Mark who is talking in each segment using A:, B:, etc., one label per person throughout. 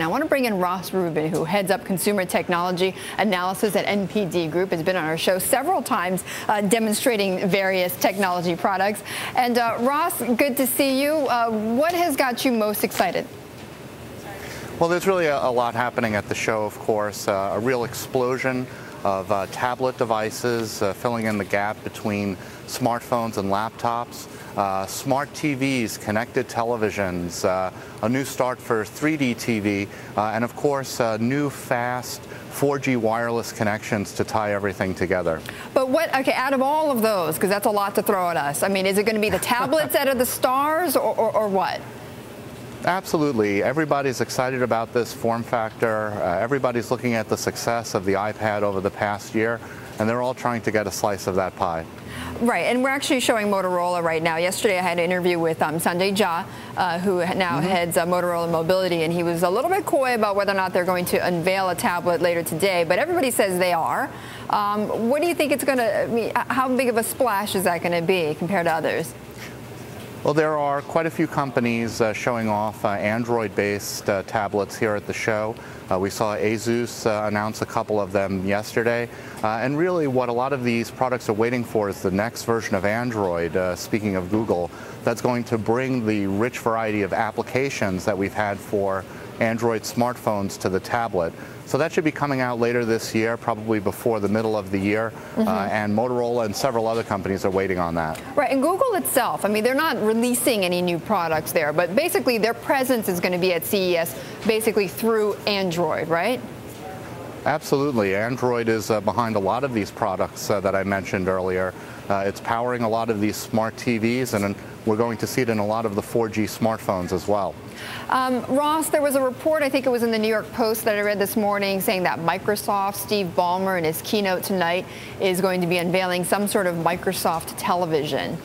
A: I want to bring in Ross Rubin, who heads up consumer technology analysis at NPD Group. Has been on our show several times demonstrating various technology products. And Ross, good to see you. What has got you most excited?
B: Well, there's really a lot happening at the show, of course. A real explosion of tablet devices filling in the gap between smartphones and laptops. Smart TVs, connected televisions, a new start for 3D TV, and of course new fast 4G wireless connections to tie everything together.
A: But okay, out of all of those, because that's a lot to throw at us, I mean, is it going to be the tablets that are the stars, or what?
B: Absolutely. Everybody's excited about this form factor. Everybody's looking at the success of the iPad over the past year, and they're all trying to get a slice of that pie.
A: Right, and we're actually showing Motorola right now. Yesterday I had an interview with Sanjay Jha, who now heads Motorola Mobility, and he was a little bit coy about whether or not they're going to unveil a tablet later today, but everybody says they are. What do you think it's going to, I mean, how big of a splash is that going to be compared to others?
B: Well, there are quite a few companies showing off Android-based tablets here at the show. We saw Asus announce a couple of them yesterday. And really what a lot of these products are waiting for is the next version of Android, speaking of Google, that's going to bring the rich variety of applications that we've had for Android smartphones to the tablet. So that should be coming out later this year, probably before the middle of the year, and Motorola and several other companies are waiting on that.
A: Right, and Google itself, I mean, they're not releasing any new products there, but basically their presence is going to be at CES basically through Android, right?
B: Absolutely. Android is behind a lot of these products that I mentioned earlier. It's powering a lot of these smart TVs, and we're going to see it in a lot of the 4G smartphones as well.
A: Ross, there was a report, I think it was in the New York Post that I read this morning, saying that Microsoft, Steve Ballmer, in his keynote tonight, is going to be unveiling some sort of Microsoft television.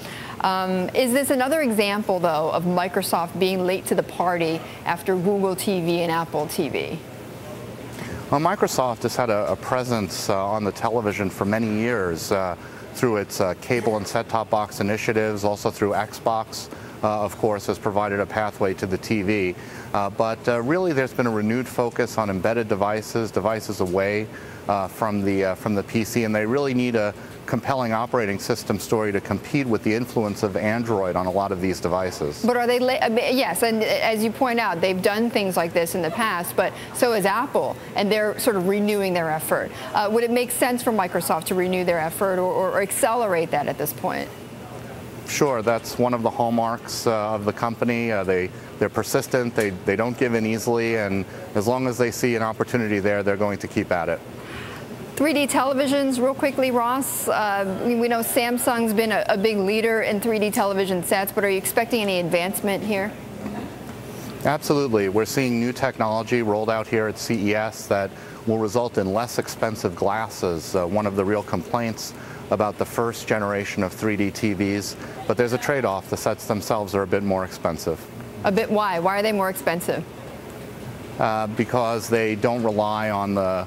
A: Is this another example, though, of Microsoft being late to the party after Google TV and Apple TV?
B: Well, Microsoft has had a presence on the television for many years through its cable and set-top box initiatives, also through Xbox, of course, has provided a pathway to the TV. But really there's been a renewed focus on embedded devices away from the PC, and they really need a compelling operating system story to compete with the influence of Android on a lot of these devices.
A: But are they late? Yes, and as you point out, they've done things like this in the past, but so has Apple, and they're sort of renewing their effort. Would it make sense for Microsoft to renew their effort or accelerate that at this point?
B: Sure, that's one of the hallmarks of the company. They're persistent, they don't give in easily, and as long as they see an opportunity there, they're going to keep at it.
A: 3D televisions, real quickly, Ross. We know Samsung's been a big leader in 3D television sets, but are you expecting any advancement here?
B: Absolutely. We're seeing new technology rolled out here at CES that will result in less expensive glasses. One of the real complaints about the first generation of 3D TVs, but there's a trade-off. The sets themselves are a bit more expensive.
A: A bit why? Why are they more expensive?
B: Because they don't rely on the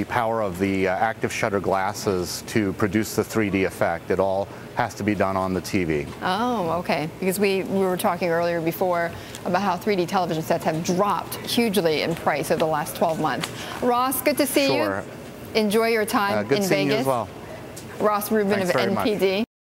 B: power of the active shutter glasses to produce the 3D effect. It all has to be done on the TV.
A: Oh, okay. Because we were talking earlier before about how 3D television sets have dropped hugely in price over the last 12 months. Ross, good to see you. Enjoy your time in Vegas.
B: Good seeing you as well.
A: Ross Rubin of NPD.